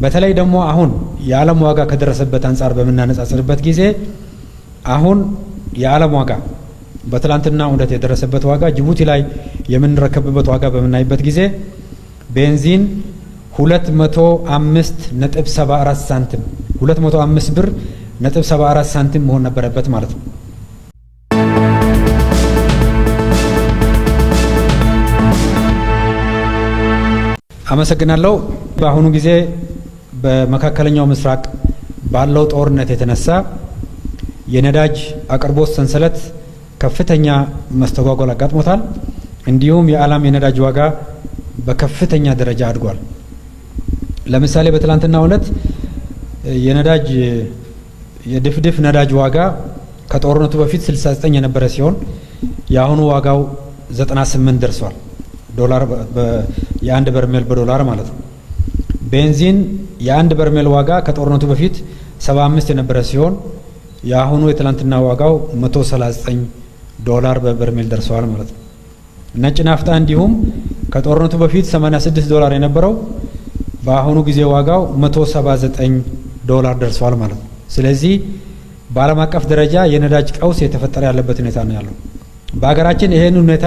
በተለይ ደግሞ አሁን የዓለም ዋጋ ከደረሰበት አንጻር በመናነጻጽርበት ጊዜ አሁን የዓለም ዋጋ በትላንትና ዕለት የደረሰበት ዋጋ ጅቡቲ ላይ የምንረከብበት ዋጋ በመናይበት ጊዜ ቤንዚን 205.74 ሳንቲም 205 ብር ነጥብ 74 ሳንቲም መሆን ነበረበት ማለት ነው። አመሰግናለሁ። በአሁኑ ጊዜ በመካከለኛው ምስራቅ ባለው ጦርነት የተነሳ የነዳጅ አቅርቦት ሰንሰለት ከፍተኛ መስተጓጎል አጋጥሞታል። እንዲሁም የዓለም የነዳጅ ዋጋ በከፍተኛ ደረጃ አድጓል። ለምሳሌ በትላንትናው ዕለት የነዳጅ የድፍድፍ ነዳጅ ዋጋ ከጦርነቱ በፊት 69 የነበረ ሲሆን የአሁኑ ዋጋው 98 ደርሷል። ዶላር የአንድ በርሜል በዶላር ማለት ነው። ቤንዚን የአንድ በርሜል ዋጋ ከጦርነቱ በፊት 75 የነበረ ሲሆን የአሁኑ የትላንትና ዋጋው 139 ዶላር በበርሜል ደርሰዋል ማለት ነው። ነጭ ናፍጣ እንዲሁም ከጦርነቱ በፊት 86 ዶላር የነበረው በአሁኑ ጊዜ ዋጋው 179 ዶላር ደርሰዋል ማለት ነው። ስለዚህ በዓለም አቀፍ ደረጃ የነዳጅ ቀውስ የተፈጠረ ያለበት ሁኔታ ነው ያለው። በሀገራችን ይሄን ሁኔታ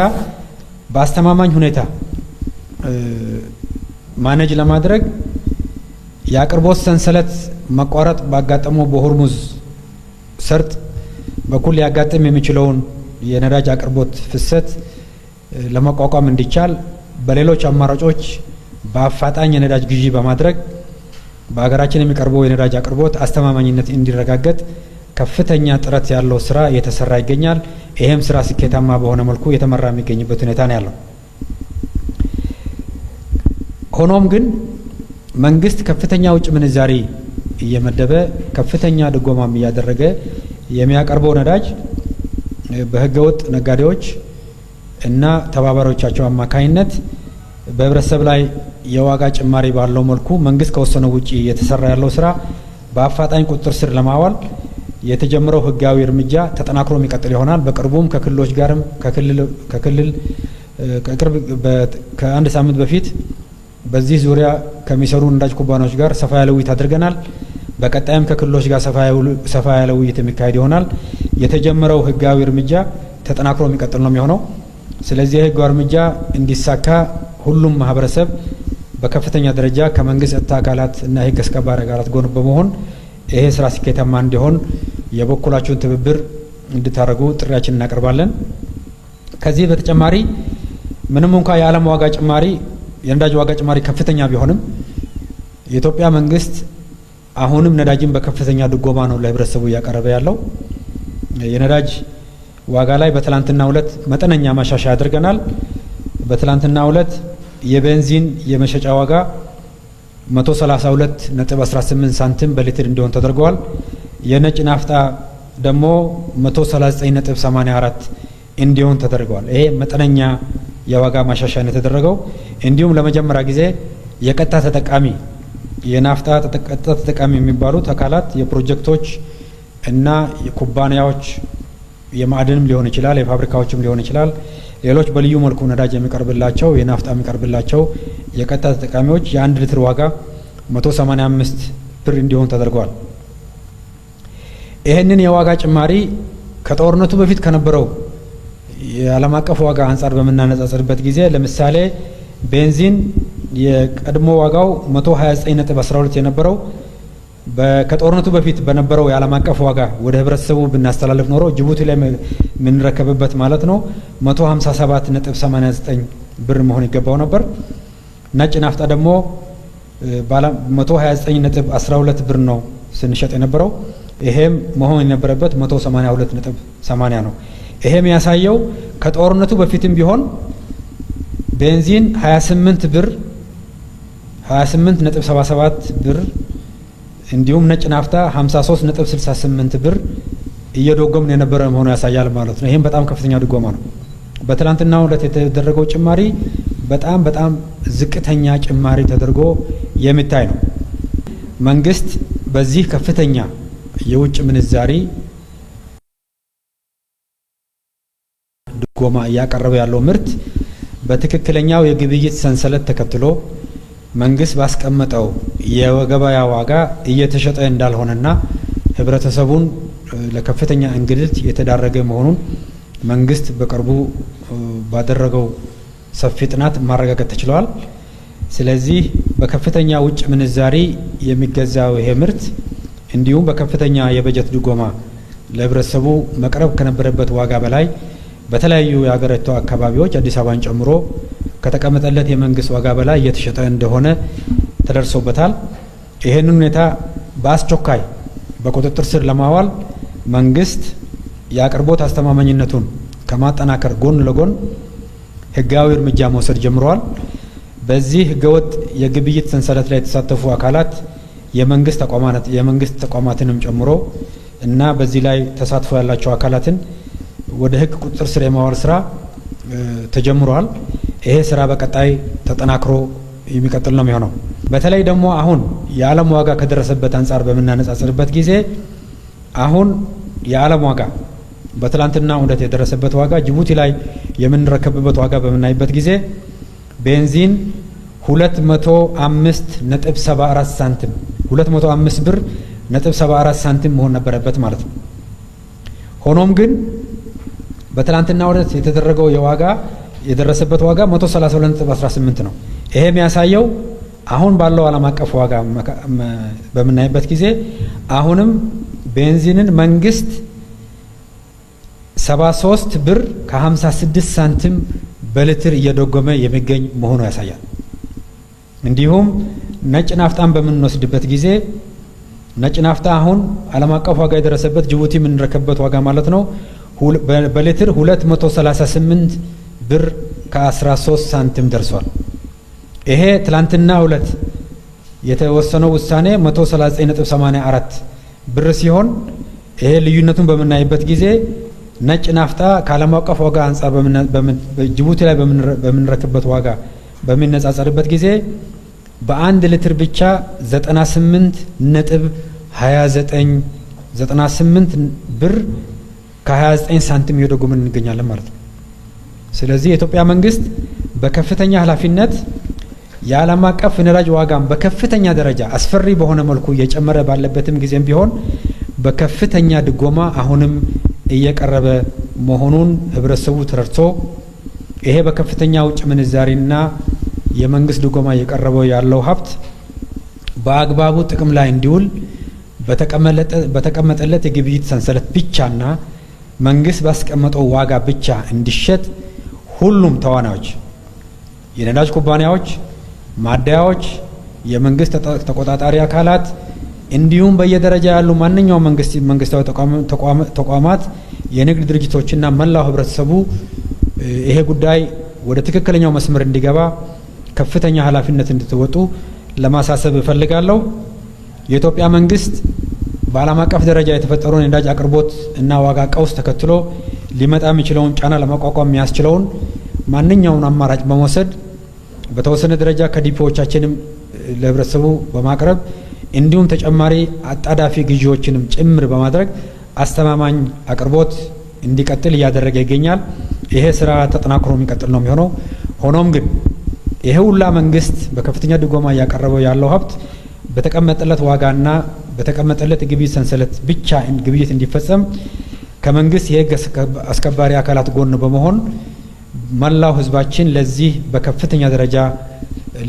በአስተማማኝ ሁኔታ ማኔጅ ለማድረግ የአቅርቦት ሰንሰለት መቋረጥ ባጋጠመው በሆርሙዝ ሰርጥ በኩል ሊያጋጥም የሚችለውን የነዳጅ አቅርቦት ፍሰት ለመቋቋም እንዲቻል በሌሎች አማራጮች በአፋጣኝ የነዳጅ ግዢ በማድረግ በሀገራችን የሚቀርበው የነዳጅ አቅርቦት አስተማማኝነት እንዲረጋገጥ ከፍተኛ ጥረት ያለው ስራ እየተሰራ ይገኛል። ይሄም ስራ ስኬታማ በሆነ መልኩ የተመራ የሚገኝበት ሁኔታ ነው ያለው። ሆኖም ግን መንግስት ከፍተኛ ውጭ ምንዛሪ እየመደበ ከፍተኛ ድጎማም እያደረገ የሚያቀርበው ነዳጅ በህገወጥ ነጋዴዎች እና ተባባሪዎቻቸው አማካኝነት በህብረተሰብ ላይ የዋጋ ጭማሪ ባለው መልኩ መንግስት ከወሰነው ውጪ የተሰራ ያለው ስራ በአፋጣኝ ቁጥጥር ስር ለማዋል የተጀመረው ህጋዊ እርምጃ ተጠናክሮ የሚቀጥል ይሆናል። በቅርቡም ከክልሎች ጋርም ከአንድ ሳምንት በፊት በዚህ ዙሪያ ከሚሰሩ ነዳጅ ኩባንያዎች ጋር ሰፋ ያለ ውይይት አድርገናል። በቀጣይም ከክልሎች ጋር ሰፋ ያለ ውይይት የሚካሄድ ይሆናል። የተጀመረው ህጋዊ እርምጃ ተጠናክሮ የሚቀጥል ነው የሚሆነው። ስለዚህ የህጋዊ እርምጃ እንዲሳካ ሁሉም ማህበረሰብ በከፍተኛ ደረጃ ከመንግስት ጸጥታ አካላት እና የህግ አስከባሪ አካላት ጎን በመሆን ይሄ ስራ ስኬታማ እንዲሆን የበኩላችሁን ትብብር እንድታደርጉ ጥሪያችንን እናቀርባለን። ከዚህ በተጨማሪ ምንም እንኳ የዓለም ዋጋ ጭማሪ የነዳጅ ዋጋ ጭማሪ ከፍተኛ ቢሆንም የኢትዮጵያ መንግስት አሁንም ነዳጅን በከፍተኛ ድጎማ ነው ለህብረተሰቡ እያቀረበ ያለው። የነዳጅ ዋጋ ላይ በትላንትናው ዕለት መጠነኛ ማሻሻያ አድርገናል። በትላንትናው ዕለት የቤንዚን የመሸጫ ዋጋ 132.18 ሳንቲም በሊትር እንዲሆን ተደርገዋል። የነጭ ናፍጣ ደግሞ 139.84 እንዲሆን ተደርገዋል። ይሄ መጠነኛ የዋጋ ማሻሻያ ነው የተደረገው። እንዲሁም ለመጀመሪያ ጊዜ የቀጥታ ተጠቃሚ የናፍጣ ቀጥታ ተጠቃሚ የሚባሉት አካላት የፕሮጀክቶች እና የኩባንያዎች የማዕድንም ሊሆን ይችላል፣ የፋብሪካዎችም ሊሆን ይችላል፣ ሌሎች በልዩ መልኩ ነዳጅ የሚቀርብላቸው የናፍጣ የሚቀርብላቸው የቀጥታ ተጠቃሚዎች የአንድ ሊትር ዋጋ 185 ብር እንዲሆን ተደርጓል። ይህንን የዋጋ ጭማሪ ከጦርነቱ በፊት ከነበረው የዓለም አቀፍ ዋጋ አንጻር በምናነጻጽርበት ጊዜ ለምሳሌ ቤንዚን የቀድሞ ዋጋው 129.12 የነበረው ከጦርነቱ በፊት በነበረው የዓለም አቀፍ ዋጋ ወደ ህብረተሰቡ ብናስተላልፍ ኖሮ ጅቡቲ ላይ የምንረከብበት ማለት ነው 157.89 ብር መሆን ይገባው ነበር። ነጭ ናፍጣ ደግሞ 129.12 ብር ነው ስንሸጥ የነበረው። ይሄም መሆን የነበረበት 182.80 ነው። ይሄም ያሳየው ከጦርነቱ በፊትም ቢሆን ቤንዚን 28 ብር 28.77 ብር እንዲሁም ነጭ ናፍጣ 53.68 ብር እየደጎምን የነበረ መሆኑ ያሳያል ማለት ነው። ይሄም በጣም ከፍተኛ ድጎማ ነው። በትላንትናው ዕለት የተደረገው ጭማሪ በጣም ዝቅተኛ ጭማሪ ተደርጎ የሚታይ ነው። መንግስት በዚህ ከፍተኛ የውጭ ምንዛሪ ድጎማ እያቀረበ ያለው ምርት በትክክለኛው የግብይት ሰንሰለት ተከትሎ መንግስት ባስቀመጠው የገበያ ዋጋ እየተሸጠ እንዳልሆነና ህብረተሰቡን ለከፍተኛ እንግልት የተዳረገ መሆኑን መንግስት በቅርቡ ባደረገው ሰፊ ጥናት ማረጋገጥ ተችሏል። ስለዚህ በከፍተኛ ውጭ ምንዛሪ የሚገዛው ይሄ ምርት እንዲሁም በከፍተኛ የበጀት ድጎማ ለህብረተሰቡ መቅረብ ከነበረበት ዋጋ በላይ በተለያዩ የሀገሪቱ አካባቢዎች አዲስ አበባን ጨምሮ ከተቀመጠለት የመንግስት ዋጋ በላይ እየተሸጠ እንደሆነ ተደርሶበታል። ይሄንን ሁኔታ በአስቸኳይ በቁጥጥር ስር ለማዋል መንግስት የአቅርቦት አስተማማኝነቱን ከማጠናከር ጎን ለጎን ህጋዊ እርምጃ መውሰድ ጀምረዋል። በዚህ ህገወጥ የግብይት ሰንሰለት ላይ የተሳተፉ አካላት የመንግስት ተቋማትንም ጨምሮ እና በዚህ ላይ ተሳትፎ ያላቸው አካላትን ወደ ህግ ቁጥጥር ስር የማዋል ስራ ተጀምሯል። ይሄ ስራ በቀጣይ ተጠናክሮ የሚቀጥል ነው የሚሆነው። በተለይ ደግሞ አሁን የዓለም ዋጋ ከደረሰበት አንጻር በምናነጻጽርበት ጊዜ አሁን የዓለም ዋጋ በትላንትና ዕለት የደረሰበት ዋጋ ጅቡቲ ላይ የምንረከብበት ዋጋ በምናይበት ጊዜ ቤንዚን 205.74 ሳንቲም 205 ብር ነጥብ 74 ሳንቲም መሆን ነበረበት ማለት ነው። ሆኖም ግን በትላንትና ዕለት የተደረገው የዋጋ የደረሰበት ዋጋ 132.18 ነው። ይሄ የሚያሳየው አሁን ባለው ዓለም አቀፍ ዋጋ በምናይበት ጊዜ አሁንም ቤንዚንን መንግስት 73 ብር ከ56 ሳንቲም በሊትር እየደጎመ የሚገኝ መሆኑ ያሳያል። እንዲሁም ነጭ ናፍጣን በምንወስድበት ጊዜ ነጭ ናፍጣ አሁን ዓለም አቀፍ ዋጋ የደረሰበት ጅቡቲ የምንረከበት ዋጋ ማለት ነው በሊትር 238 ብር ከ13 ሳንቲም ደርሷል። ይሄ ትላንትና ዕለት የተወሰነው ውሳኔ 139.84 ብር ሲሆን ይሄ ልዩነቱን በምናይበት ጊዜ ነጭ ናፍጣ ከዓለም አቀፍ ዋጋ አንጻር ጅቡቲ ላይ በምንረክበት ዋጋ በሚነጻጸርበት ጊዜ በአንድ ሊትር ብቻ 98 ብር ከ29 ሳንቲም እየደጎመን እንገኛለን ማለት ነው። ስለዚህ የኢትዮጵያ መንግስት በከፍተኛ ኃላፊነት የዓለም አቀፍ ነዳጅ ዋጋም በከፍተኛ ደረጃ አስፈሪ በሆነ መልኩ እየጨመረ ባለበትም ጊዜም ቢሆን በከፍተኛ ድጎማ አሁንም እየቀረበ መሆኑን ህብረተሰቡ ተረድቶ ይሄ በከፍተኛ ውጭ ምንዛሪና የመንግስት ድጎማ እየቀረበው ያለው ሀብት በአግባቡ ጥቅም ላይ እንዲውል በተቀመጠለት የግብይት ሰንሰለት ብቻና መንግስት ባስቀመጠው ዋጋ ብቻ እንዲሸጥ ሁሉም ተዋናዮች፣ የነዳጅ ኩባንያዎች፣ ማደያዎች፣ የመንግስት ተቆጣጣሪ አካላት እንዲሁም በየደረጃ ያሉ ማንኛውም መንግስታዊ ተቋማት፣ የንግድ ድርጅቶችና መላው ህብረተሰቡ ይሄ ጉዳይ ወደ ትክክለኛው መስመር እንዲገባ ከፍተኛ ኃላፊነት እንድትወጡ ለማሳሰብ እፈልጋለሁ። የኢትዮጵያ መንግስት በዓለም አቀፍ ደረጃ የተፈጠረውን የነዳጅ አቅርቦት እና ዋጋ ቀውስ ተከትሎ ሊመጣ የሚችለውን ጫና ለመቋቋም የሚያስችለውን ማንኛውን አማራጭ በመውሰድ በተወሰነ ደረጃ ከዲፖዎቻችንም ለህብረተሰቡ በማቅረብ እንዲሁም ተጨማሪ አጣዳፊ ግዢዎችንም ጭምር በማድረግ አስተማማኝ አቅርቦት እንዲቀጥል እያደረገ ይገኛል። ይሄ ስራ ተጠናክሮ የሚቀጥል ነው የሚሆነው። ሆኖም ግን ይሄ ሁላ መንግስት በከፍተኛ ድጎማ እያቀረበው ያለው ሀብት በተቀመጠለት ዋጋና በተቀመጠለት የግብይት ሰንሰለት ብቻ ግብይት እንዲፈጸም ከመንግስት የህግ አስከባሪ አካላት ጎን በመሆን መላው ህዝባችን ለዚህ በከፍተኛ ደረጃ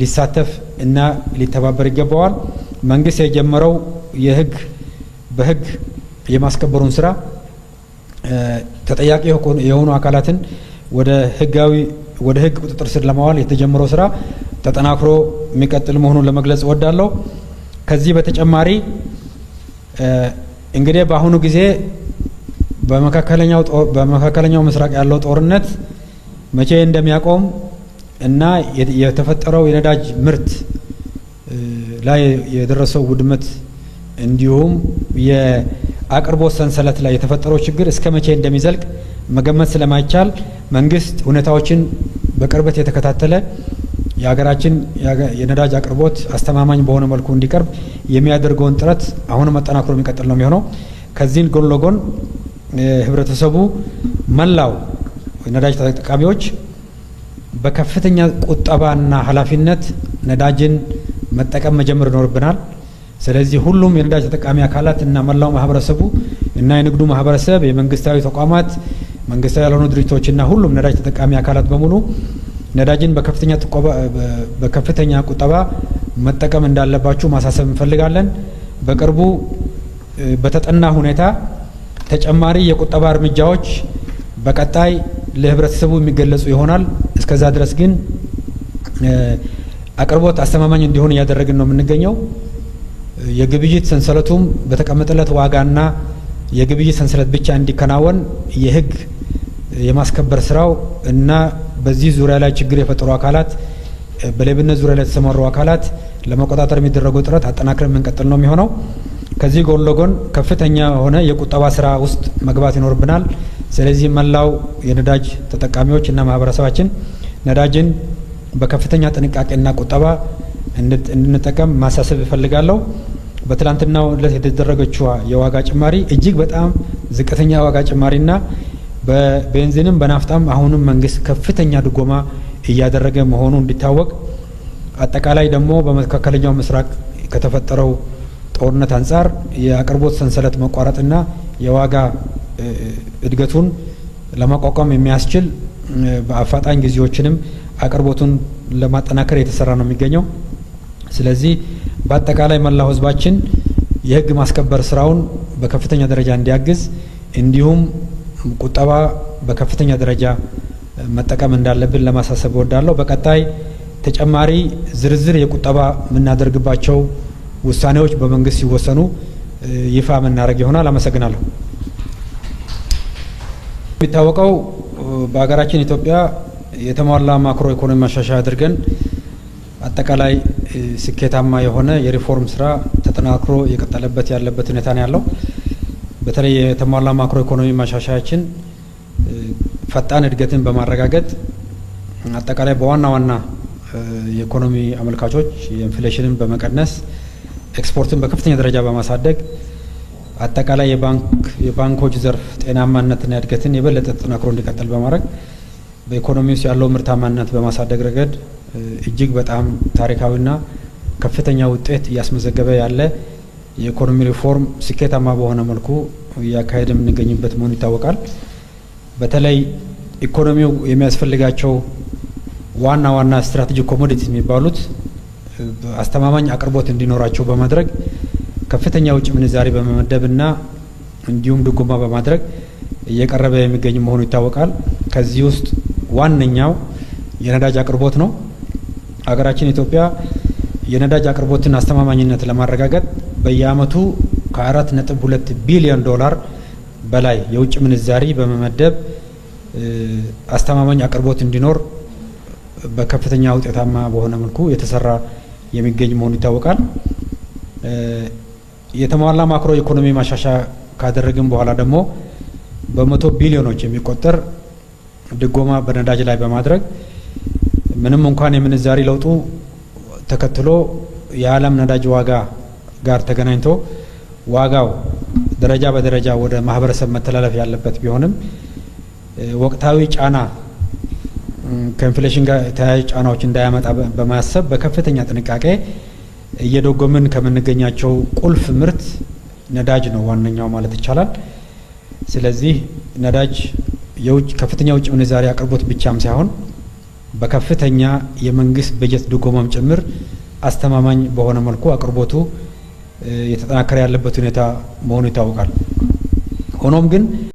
ሊሳተፍ እና ሊተባበር ይገባዋል። መንግስት የጀመረው በህግ የማስከበሩን ስራ ተጠያቂ የሆኑ አካላትን ወደ ህግ ቁጥጥር ስር ለማዋል የተጀመረው ስራ ተጠናክሮ የሚቀጥል መሆኑን ለመግለጽ እወዳለሁ። ከዚህ በተጨማሪ እንግዲህ በአሁኑ ጊዜ በመካከለኛው ምስራቅ ያለው ጦርነት መቼ እንደሚያቆም እና የተፈጠረው የነዳጅ ምርት ላይ የደረሰው ውድመት እንዲሁም የአቅርቦት ሰንሰለት ላይ የተፈጠረው ችግር እስከ መቼ እንደሚዘልቅ መገመት ስለማይቻል መንግስት ሁኔታዎችን በቅርበት የተከታተለ የሀገራችን የነዳጅ አቅርቦት አስተማማኝ በሆነ መልኩ እንዲቀርብ የሚያደርገውን ጥረት አሁንም አጠናክሮ የሚቀጥል ነው የሚሆነው። ከዚህ ጎን ለጎን ህብረተሰቡ መላው ነዳጅ ተጠቃሚዎች በከፍተኛ ቁጠባና ኃላፊነት ነዳጅን መጠቀም መጀመር ይኖርብናል። ስለዚህ ሁሉም የነዳጅ ተጠቃሚ አካላት እና መላው ማህበረሰቡ እና የንግዱ ማህበረሰብ፣ የመንግስታዊ ተቋማት፣ መንግስታዊ ያልሆኑ ድርጅቶችና ሁሉም ነዳጅ ተጠቃሚ አካላት በሙሉ ነዳጅን በከፍተኛ ቁጠባ መጠቀም እንዳለባችሁ ማሳሰብ እንፈልጋለን። በቅርቡ በተጠና ሁኔታ ተጨማሪ የቁጠባ እርምጃዎች በቀጣይ ለህብረተሰቡ የሚገለጹ ይሆናል። እስከዛ ድረስ ግን አቅርቦት አስተማማኝ እንዲሆን እያደረግን ነው የምንገኘው። የግብይት ሰንሰለቱም በተቀመጠለት ዋጋና የግብይት ሰንሰለት ብቻ እንዲከናወን የህግ የማስከበር ስራው እና በዚህ ዙሪያ ላይ ችግር የፈጠሩ አካላት፣ በሌብነት ዙሪያ ላይ የተሰማሩ አካላት ለመቆጣጠር የሚደረገው ጥረት አጠናክረን የምንቀጥል ነው የሚሆነው። ከዚህ ጎን ለጎን ከፍተኛ የሆነ የቁጠባ ስራ ውስጥ መግባት ይኖርብናል። ስለዚህ መላው የነዳጅ ተጠቃሚዎች እና ማህበረሰባችን ነዳጅን በከፍተኛ ጥንቃቄና ቁጠባ እንድንጠቀም ማሳሰብ እፈልጋለሁ። በትላንትናው ዕለት የተደረገችው የዋጋ ጭማሪ እጅግ በጣም ዝቅተኛ ዋጋ ጭማሪና በቤንዚንም በናፍጣም አሁንም መንግስት ከፍተኛ ድጎማ እያደረገ መሆኑ እንዲታወቅ፣ አጠቃላይ ደግሞ በመካከለኛው ምስራቅ ከተፈጠረው ጦርነት አንጻር የአቅርቦት ሰንሰለት መቋረጥና የዋጋ እድገቱን ለማቋቋም የሚያስችል በአፋጣኝ ጊዜዎችንም አቅርቦቱን ለማጠናከር የተሰራ ነው የሚገኘው። ስለዚህ በአጠቃላይ መላው ህዝባችን የህግ ማስከበር ስራውን በከፍተኛ ደረጃ እንዲያግዝ እንዲሁም ቁጠባ በከፍተኛ ደረጃ መጠቀም እንዳለብን ለማሳሰብ እወዳለሁ። በቀጣይ ተጨማሪ ዝርዝር የቁጠባ የምናደርግባቸው ውሳኔዎች በመንግስት ሲወሰኑ ይፋ የምናደርግ ይሆናል። አመሰግናለሁ። የሚታወቀው በሀገራችን ኢትዮጵያ የተሟላ ማክሮ ኢኮኖሚ ማሻሻያ አድርገን አጠቃላይ ስኬታማ የሆነ የሪፎርም ስራ ተጠናክሮ የቀጠለበት ያለበት ሁኔታ ነው ያለው። በተለይ የተሟላ ማክሮ ኢኮኖሚ ማሻሻያችን ፈጣን እድገትን በማረጋገጥ አጠቃላይ በዋና ዋና የኢኮኖሚ አመልካቾች የኢንፍሌሽንን በመቀነስ ኤክስፖርትን በከፍተኛ ደረጃ በማሳደግ አጠቃላይ የባንኮች ዘርፍ ጤናማነትና እድገትን የበለጠ ተጠናክሮ እንዲቀጥል በማድረግ በኢኮኖሚ ውስጥ ያለው ምርታማነት በማሳደግ ረገድ እጅግ በጣም ታሪካዊና ከፍተኛ ውጤት እያስመዘገበ ያለ የኢኮኖሚ ሪፎርም ስኬታማ በሆነ መልኩ እያካሄደ የምንገኝበት መሆኑ ይታወቃል። በተለይ ኢኮኖሚው የሚያስፈልጋቸው ዋና ዋና ስትራቴጂክ ኮሞዲቲ የሚባሉት አስተማማኝ አቅርቦት እንዲኖራቸው በማድረግ ከፍተኛ ውጭ ምንዛሪ በመመደብና እንዲሁም ድጎማ በማድረግ እየቀረበ የሚገኝ መሆኑ ይታወቃል። ከዚህ ውስጥ ዋነኛው የነዳጅ አቅርቦት ነው። ሀገራችን ኢትዮጵያ የነዳጅ አቅርቦትን አስተማማኝነት ለማረጋገጥ በየአመቱ ከ4.2 ቢሊዮን ዶላር በላይ የውጭ ምንዛሪ በመመደብ አስተማማኝ አቅርቦት እንዲኖር በከፍተኛ ውጤታማ በሆነ መልኩ የተሰራ የሚገኝ መሆኑ ይታወቃል። የተሟላ ማክሮ ኢኮኖሚ ማሻሻያ ካደረግን በኋላ ደግሞ በመቶ ቢሊዮኖች የሚቆጠር ድጎማ በነዳጅ ላይ በማድረግ ምንም እንኳን የምንዛሪ ለውጡ ተከትሎ የዓለም ነዳጅ ዋጋ ጋር ተገናኝቶ ዋጋው ደረጃ በደረጃ ወደ ማህበረሰብ መተላለፍ ያለበት ቢሆንም ወቅታዊ ጫና ከኢንፍሌሽን ጋር ተያያዥ ጫናዎች እንዳያመጣ በማሰብ በከፍተኛ ጥንቃቄ እየደጎምን ከምንገኛቸው ቁልፍ ምርት ነዳጅ ነው ዋነኛው ማለት ይቻላል። ስለዚህ ነዳጅ ከፍተኛ ውጭ ምንዛሪ አቅርቦት ብቻም ሳይሆን በከፍተኛ የመንግስት በጀት ድጎማም ጭምር አስተማማኝ በሆነ መልኩ አቅርቦቱ የተጠናከረ ያለበት ሁኔታ መሆኑ ይታወቃል። ሆኖም ግን